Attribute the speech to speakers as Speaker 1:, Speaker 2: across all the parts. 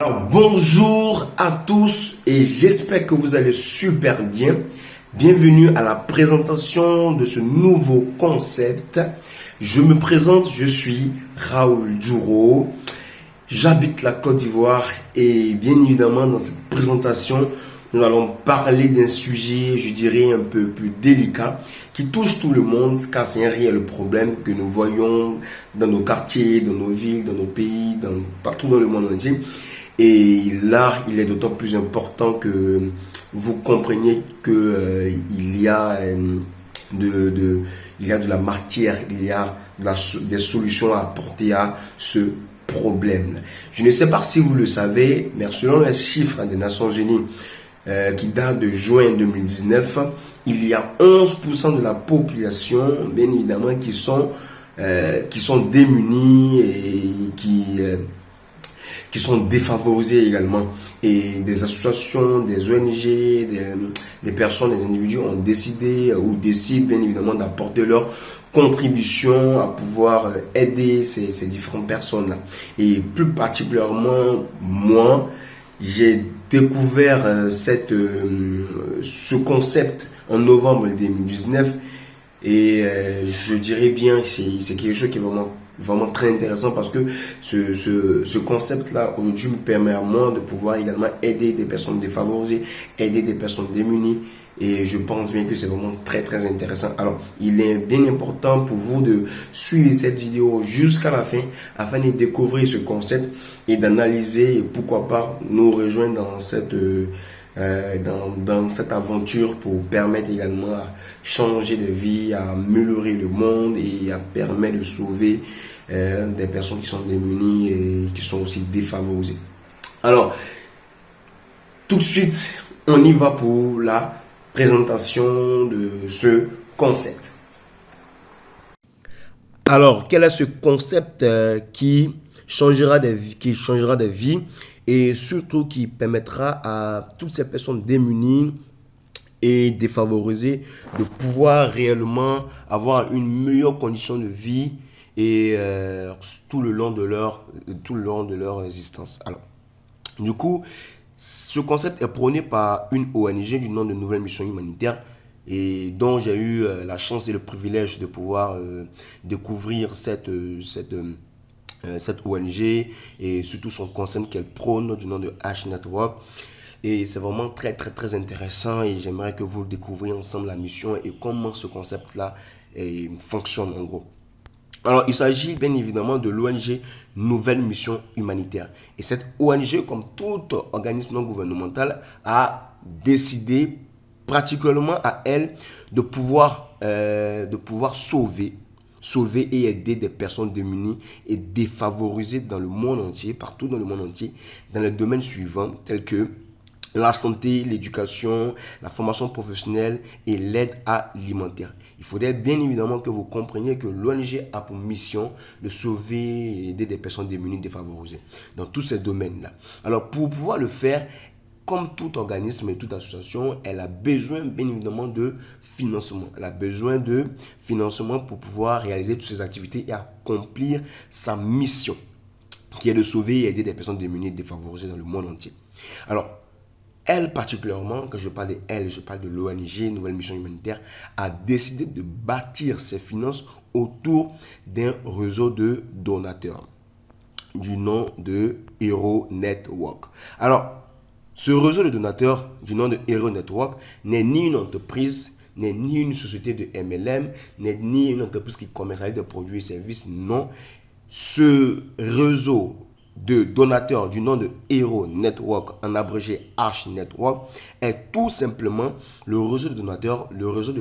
Speaker 1: Alors, bonjour à tous et j'espère que vous allez super bien. Bienvenue à la présentation de ce nouveau concept. Je me présente, je suis Raoul Djouro. J'habite la Côte d'Ivoire et bien évidemment dans cette présentation, nous allons parler d'un sujet, je dirais, un peu plus délicat qui touche tout le monde car c'est un réel problème que nous voyons dans nos quartiers, dans nos villes, dans nos pays, partout dans le monde entier. Et là, il est d'autant plus important que vous compreniez que il y a il y a de la matière, il y a des solutions à apporter à ce problème. Je ne sais pas si vous le savez, mais selon les chiffres des Nations Unies qui datent de juin 2019, il y a 11% de la population, bien évidemment, qui sont démunis et qui sont défavorisés également. Et des associations, des ONG, des personnes, des individus ont décidé ou décident bien évidemment d'apporter leur contribution à pouvoir aider ces différentes personnes-là. Et plus particulièrement, moi, j'ai découvert ce concept en novembre 2019 et je dirais bien que c'est quelque chose qui est vraiment très intéressant parce que ce concept-là aujourd'hui me permet à moi de pouvoir également aider des personnes défavorisées, aider des personnes démunies. Et je pense bien que c'est vraiment très intéressant. Alors, il est bien important pour vous de suivre cette vidéo jusqu'à la fin afin de découvrir ce concept et d'analyser et pourquoi pas nous rejoindre dans cette aventure pour permettre également à changer de vie, à améliorer le monde et à permettre de sauver des personnes qui sont démunies et qui sont aussi défavorisées. Alors, tout de suite, on y va pour la présentation de ce concept. Alors, quel est ce concept qui changera des vies et surtout qui permettra à toutes ces personnes démunies et défavorisées de pouvoir réellement avoir une meilleure condition de vie et tout le long de leur existence. Alors, du coup, ce concept est prôné par une ONG du nom de Nouvelle Mission Humanitaire et dont j'ai eu la chance et le privilège de pouvoir découvrir cette ONG et surtout son concept qu'elle prône du nom de H Network. Et c'est vraiment très intéressant et j'aimerais que vous le découvriez ensemble la mission et comment ce concept-là fonctionne en gros. Alors, il s'agit bien évidemment de l'ONG Nouvelle Mission Humanitaire. Et cette ONG, comme tout organisme non gouvernemental, a décidé, particulièrement à elle, de pouvoir sauver et aider des personnes démunies et défavorisées dans le monde entier, partout dans le monde entier, dans les domaines suivants, tels que la santé, l'éducation, la formation professionnelle et l'aide alimentaire. Il faudrait bien évidemment que vous compreniez que l'ONG a pour mission de sauver et aider des personnes démunies, défavorisées dans tous ces domaines-là. Alors pour pouvoir le faire, comme tout organisme et toute association, elle a besoin bien évidemment de financement. Elle a besoin de financement pour pouvoir réaliser toutes ses activités et accomplir sa mission, qui est de sauver et aider des personnes démunies et défavorisées dans le monde entier. Alors, elle particulièrement, quand je parle de elle, je parle de l'ONG Nouvelle Mission Humanitaire, a décidé de bâtir ses finances autour d'un réseau de donateurs du nom de Hero Network. Alors, ce réseau de donateurs du nom de Hero Network n'est ni une entreprise, n'est ni une société de MLM, n'est ni une entreprise qui commercialise des produits et services. Non, ce réseau de donateurs du nom de Hero Network, en abrégé H Network, est tout simplement le réseau de donateurs, le réseau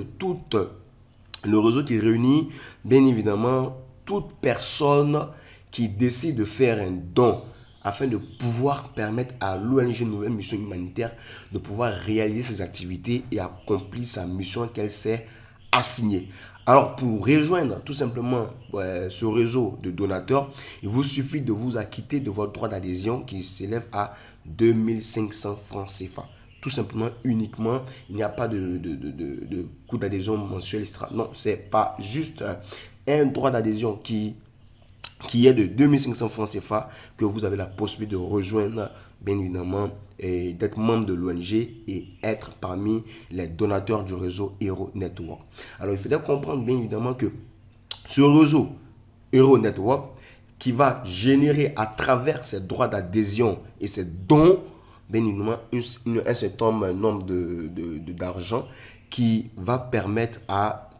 Speaker 1: qui réunit bien évidemment toute personne qui décide de faire un don afin de pouvoir permettre à l'ONG Nouvelle Mission Humanitaire de pouvoir réaliser ses activités et accomplir sa mission qu'elle s'est assignée. Alors, pour rejoindre tout simplement ce réseau de donateurs, il vous suffit de vous acquitter de votre droit d'adhésion qui s'élève à 2500 francs CFA. Tout simplement, uniquement, il n'y a pas de coût d'adhésion mensuel, etc. Non, c'est pas juste un droit d'adhésion qui qui est de 2500 francs CFA que vous avez la possibilité de rejoindre, bien évidemment, et d'être membre de l'ONG et être parmi les donateurs du réseau Hero Network. Alors, il faudrait comprendre, bien évidemment, que ce réseau Hero Network qui va générer à travers ses droits d'adhésion et ses dons, bien évidemment, un certain nombre d'argent qui va permettre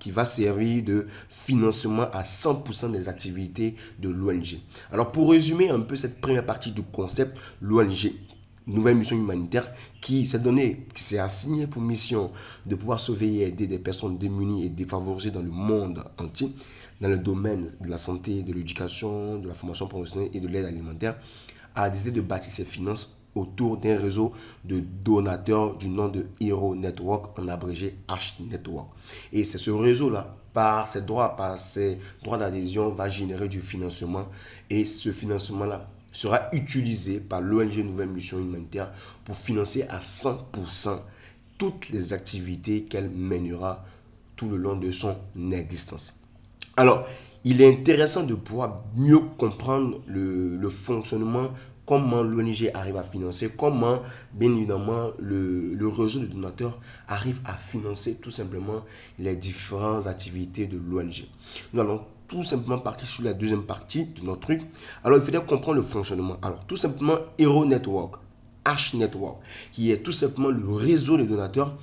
Speaker 1: qui va servir de financement à 100% des activités de l'ONG. Alors pour résumer un peu cette première partie du concept, l'ONG, nouvelle mission humanitaire, qui s'est assigné pour mission de pouvoir sauver et aider des personnes démunies et défavorisées dans le monde entier, dans le domaine de la santé, de l'éducation, de la formation professionnelle et de l'aide alimentaire, a décidé de bâtir ses finances autour d'un réseau de donateurs du nom de Hero Network, en abrégé H-Network. Et c'est ce réseau-là, par ses droits d'adhésion, va générer du financement. Et ce financement-là sera utilisé par l'ONG Nouvelle Mission Humanitaire pour financer à 100% toutes les activités qu'elle mènera tout le long de son existence. Alors, il est intéressant de pouvoir mieux comprendre le fonctionnement, comment l'ONG arrive à financer, comment, bien évidemment, le réseau de donateurs arrive à financer tout simplement les différentes activités de l'ONG. Nous allons tout simplement partir sur la deuxième partie de notre truc. Alors, il faudrait comprendre le fonctionnement. Alors, tout simplement, Hero Network, H-Network, qui est tout simplement le réseau de donateurs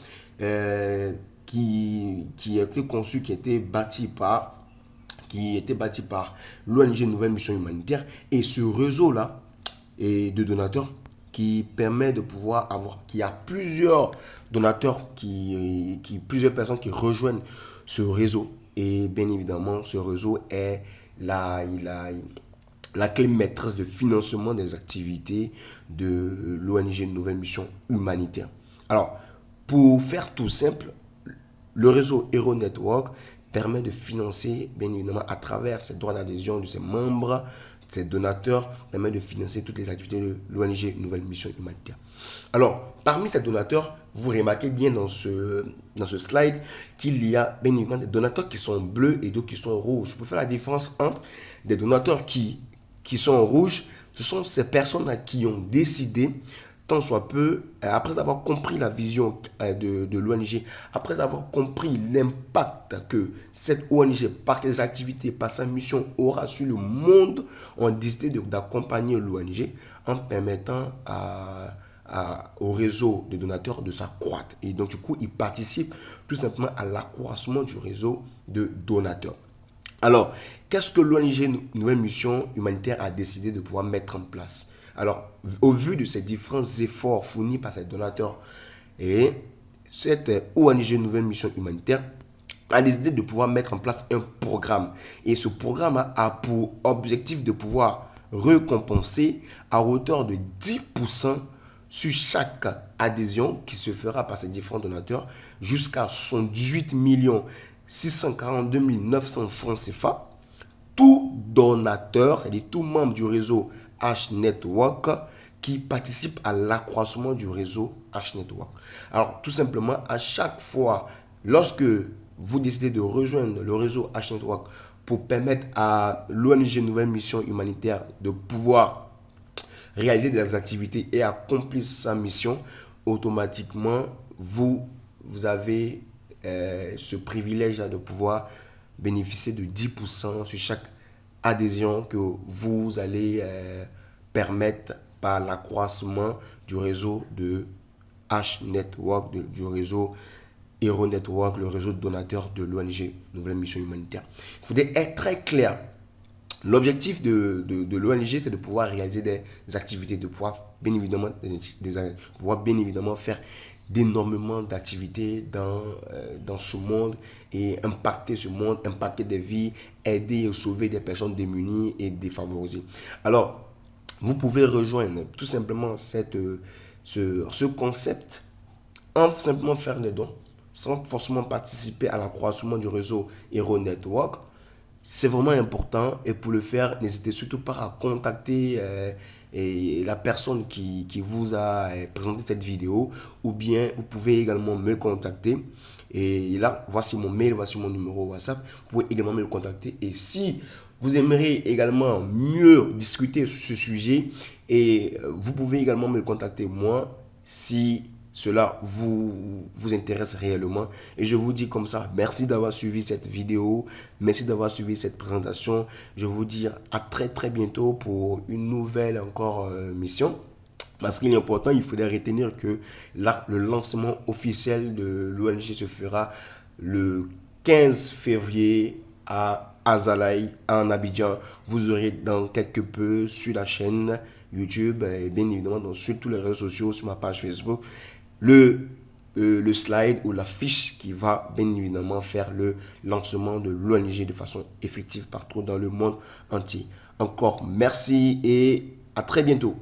Speaker 1: qui a été conçu, qui a été bâti par l'ONG Nouvelle Mission Humanitaire. Et ce réseau-là de donateurs qui permet de pouvoir qu'il y a plusieurs donateurs, plusieurs personnes qui rejoignent ce réseau. Et bien évidemment, ce réseau est la clé maîtresse de financement des activités de l'ONG Nouvelle Mission Humanitaire. Alors, pour faire tout simple, le réseau Hero Network permet de financer, bien évidemment, à travers ses droits d'adhésion de ses membres, ses donateurs, permet de financer toutes les activités de l'ONG Nouvelle Mission Humanitaire. Alors, parmi ces donateurs, vous remarquez bien dans ce slide qu'il y a bien évidemment des donateurs qui sont bleus et d'autres qui sont rouges. Pour faire la différence entre des donateurs qui sont rouges, ce sont ces personnes qui ont décidé, tant soit peu, après avoir compris la vision de l'ONG, après avoir compris l'impact que cette ONG, par les activités, par sa mission, aura sur le monde, ont décidé d'accompagner l'ONG en permettant au réseau de donateurs de s'accroître. Et donc, du coup, ils participent tout simplement à l'accroissement du réseau de donateurs. Alors, qu'est-ce que l'ONG Nouvelle Mission Humanitaire a décidé de pouvoir mettre en place? Alors, au vu de ces différents efforts fournis par ces donateurs, et cette ONG Nouvelle Mission Humanitaire a décidé de pouvoir mettre en place un programme. Et ce programme a pour objectif de pouvoir récompenser à hauteur de 10% sur chaque adhésion qui se fera par ces différents donateurs jusqu'à 78 642 900 francs CFA. Tout donateur, c'est-à-dire tout membre du réseau H-Network qui participe à l'accroissement du réseau H-Network. Alors, tout simplement, à chaque fois, lorsque vous décidez de rejoindre le réseau H-Network pour permettre à l'ONG Nouvelle Mission Humanitaire de pouvoir réaliser des activités et accomplir sa mission, automatiquement, vous avez ce privilège de pouvoir bénéficier de 10% sur chaque adhésion que vous allez permettre par l'accroissement du réseau de H-Network, du réseau Hero Network, le réseau de donateurs de l'ONG Nouvelle Mission Humanitaire. Il faudrait être très clair. L'objectif de l'ONG, c'est de pouvoir réaliser des activités, de pouvoir bien évidemment faire d'énormément d'activités dans ce monde et impacter ce monde, impacter des vies, aider et sauver des personnes démunies et défavorisées. Alors, vous pouvez rejoindre tout simplement ce concept en simplement faire des dons, sans forcément participer à l'accroissement du réseau Hero Network. C'est vraiment important et pour le faire, n'hésitez surtout pas à contacter la personne qui vous a présenté cette vidéo ou bien vous pouvez également me contacter et là, voici mon mail, voici mon numéro WhatsApp, vous pouvez également me contacter et si vous aimeriez également mieux discuter sur ce sujet et vous pouvez également me contacter moi si cela vous intéresse réellement. Et je vous dis comme ça, merci d'avoir suivi cette vidéo, merci d'avoir suivi cette présentation. Je vous dis à très très bientôt pour une nouvelle encore mission. Parce qu'il est important, il faudrait retenir que le lancement officiel de l'ONG se fera le 15 février à Azalaï, en Abidjan. Vous aurez dans quelque peu sur la chaîne YouTube et bien évidemment sur tous les réseaux sociaux, sur ma page Facebook, le slide ou la fiche qui va bien évidemment faire le lancement de l'ONG de façon effective partout dans le monde entier. Encore merci et à très bientôt.